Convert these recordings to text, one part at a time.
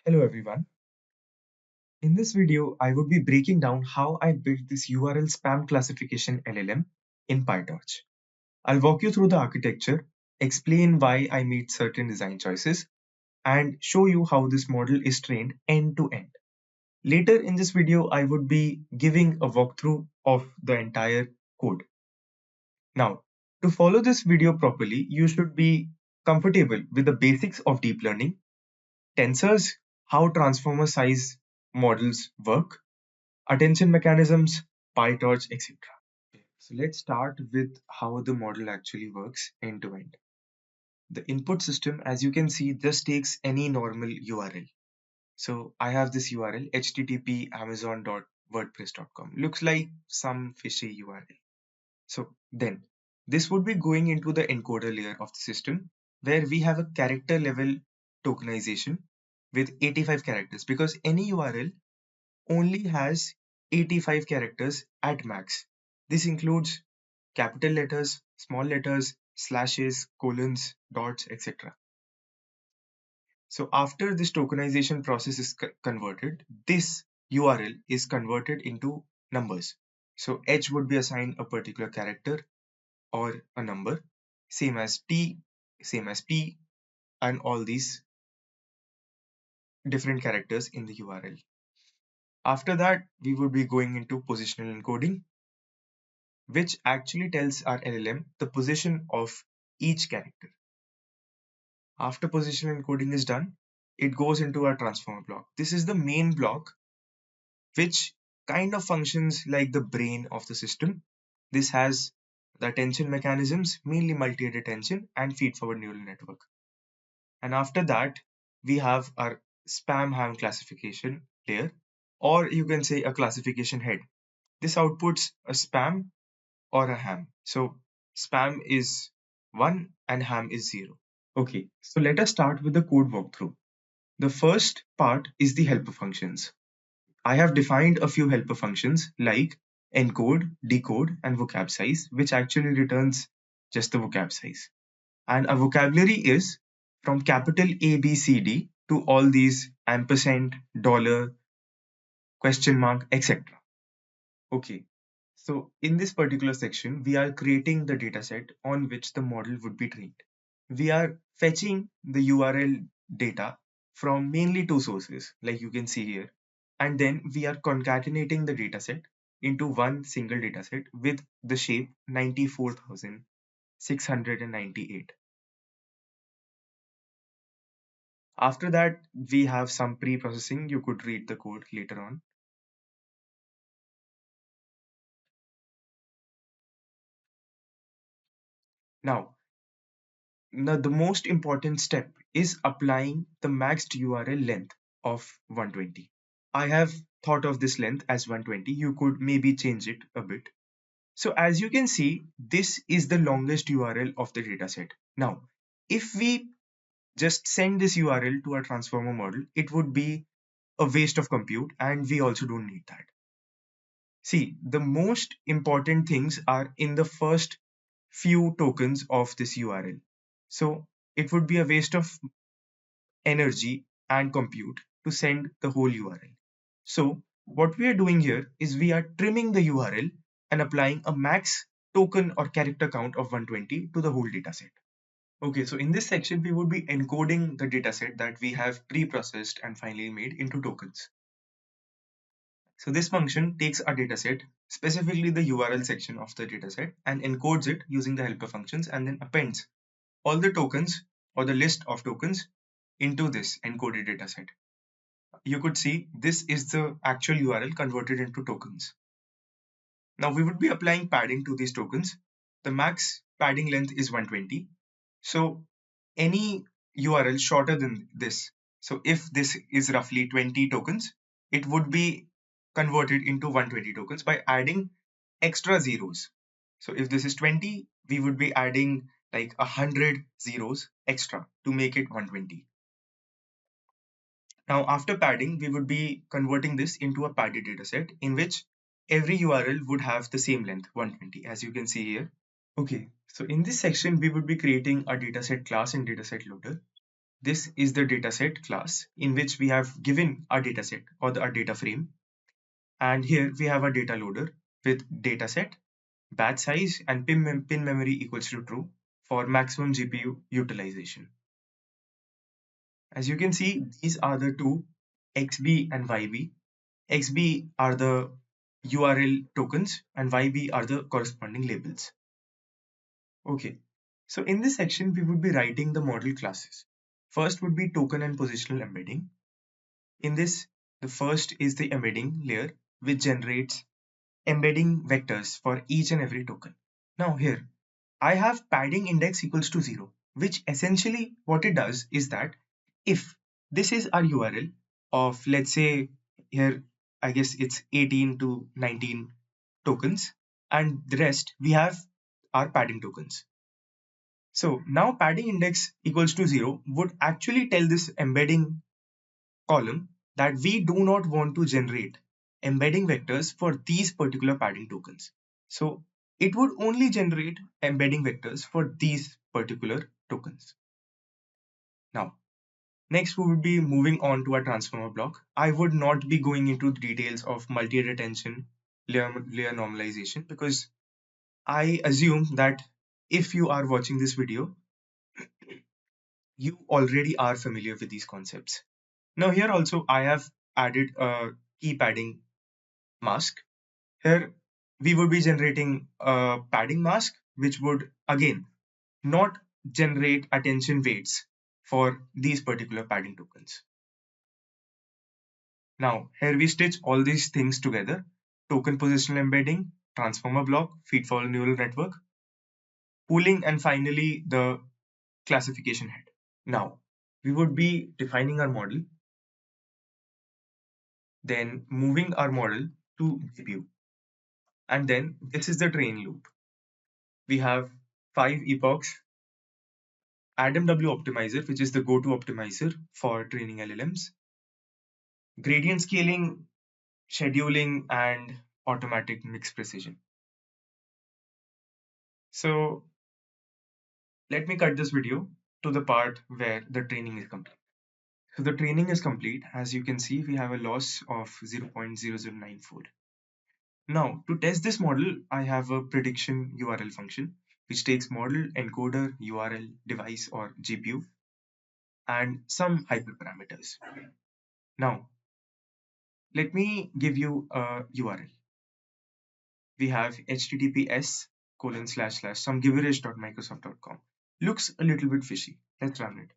Hello everyone. In this video, I would be breaking down how I built this URL spam classification LLM in PyTorch. I'll walk you through the architecture, explain why I made certain design choices, and show you how this model is trained end to end. Later in this video, I would be giving a walkthrough of the entire code. Now, to follow this video properly, you should be comfortable with the basics of deep learning, tensors, how transformer size models work, attention mechanisms, PyTorch, etc. So let's start with how the model actually works end to end. The input system, as you can see, just takes any normal URL. So I have this URL, http amazon.wordpress.com. Looks like some fishy URL. So then this would be going into the encoder layer of the system where we have a character level tokenization with 85 characters because any URL only has 85 characters at max. This includes capital letters, small letters, slashes, colons, dots, etc. So after this tokenization process is converted, this URL is converted into numbers. So H would be assigned a particular character or a number, same as T, same as P, and all these different characters in the URL. After that, we would be going into positional encoding, which actually tells our LLM the position of each character. After positional encoding is done, it goes into our transformer block. This is the main block, which kind of functions like the brain of the system. This has the attention mechanisms, mainly multi-rate attention and feed-forward neural network. And after that, we have our spam ham classification layer, or you can say a classification head. This outputs a spam or a ham. So spam is 1 and ham is 0. Okay, so let us start with the code walkthrough. The first part is the helper functions. I have defined a few helper functions like encode, decode, and vocab size, which actually returns just the vocab size. And a vocabulary is from capital A, B, C, D to all these ampersand, dollar, question mark, etc. Okay, so in this particular section, we are creating the dataset on which the model would be trained. We are fetching the URL data from mainly two sources, like you can see here, and then we are concatenating the dataset into one single dataset with the shape 94,698. After that, we have some pre-processing. You could read the code later on. Now, the most important step is applying the maxed URL length of 120. I have thought of this length as 120. You could maybe change it a bit. So as you can see, this is the longest URL of the dataset. Now, if we just send this URL to our transformer model, it would be a waste of compute, and we also don't need that. See, the most important things are in the first few tokens of this URL. So it would be a waste of energy and compute to send the whole URL. So what we are doing here is we are trimming the URL and applying a max token or character count of 120 to the whole dataset. Okay, so in this section, we would be encoding the dataset that we have pre-processed and finally made into tokens. So this function takes a dataset, specifically the URL section of the dataset, and encodes it using the helper functions and then appends all the tokens or the list of tokens into this encoded dataset. You could see this is the actual URL converted into tokens. Now we would be applying padding to these tokens. The max padding length is 120. So any URL shorter than this, so if this is roughly 20 tokens, it would be converted into 120 tokens by adding extra zeros. So if this is 20, we would be adding like 100 zeros extra to make it 120. Now after padding, we would be converting this into a padded dataset in which every URL would have the same length, 120, as you can see here. Okay, so in this section, we would be creating a dataset class and dataset loader. This is the dataset class in which we have given our dataset or our data frame. And here we have a data loader with dataset, batch size, and pin memory equals to true for maximum GPU utilization. As you can see, these are the two XB and YB. XB are the URL tokens and YB are the corresponding labels. Okay, so in this section, we would be writing the model classes. First would be token and positional embedding. In this, the first is the embedding layer, which generates embedding vectors for each and every token. Now here, I have padding index equals to 0, which essentially what it does is that if this is our URL of, let's say here, I guess it's 18 to 19 tokens, and the rest we have our padding tokens. So now padding index equals to 0 would actually tell this embedding column that we do not want to generate embedding vectors for these particular padding tokens. So it would only generate embedding vectors for these particular tokens. Now, next we would be moving on to our transformer block. I would not be going into the details of multi-head attention layer normalization because I assume that if you are watching this video, you already are familiar with these concepts. Now here also I have added a key padding mask. Here we would be generating a padding mask which would again not generate attention weights for these particular padding tokens. Now here we stitch all these things together: token positional embedding, transformer block, feed forward neural network, pooling, and finally the classification head. Now we would be defining our model, then moving our model to GPU. And then this is the train loop. We have 5 epochs, Adam W optimizer, which is the go-to optimizer for training LLMs, gradient scaling, scheduling, and automatic mix precision. So let me cut this video to the part where the training is complete. So the training is complete. As you can see, we have a loss of 0.0094. Now, to test this model, I have a prediction URL function, which takes model, encoder, URL, device, or GPU, and some hyperparameters. Now, let me give you a URL. We have https colon slash slash some gibberish.microsoft.com. Looks a little bit fishy. Let's run it.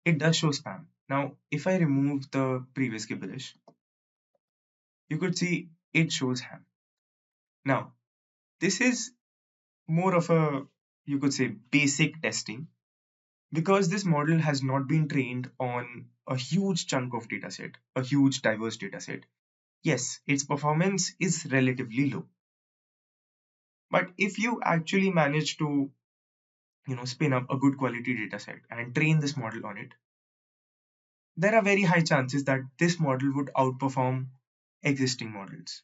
It does show spam. Now, if I remove the previous gibberish, you could see it shows ham. Now, this is more of a, you could say, basic testing because this model has not been trained on a huge chunk of dataset, a huge diverse dataset. Yes, its performance is relatively low. But if you actually manage to, spin up a good quality dataset and train this model on it, there are very high chances that this model would outperform existing models.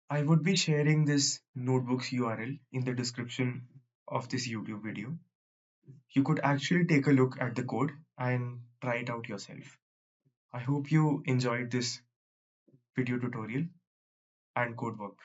I would be sharing this notebook's URL in the description of this YouTube video. You could actually take a look at the code and try it out yourself. I hope you enjoyed this video tutorial and code walkthrough.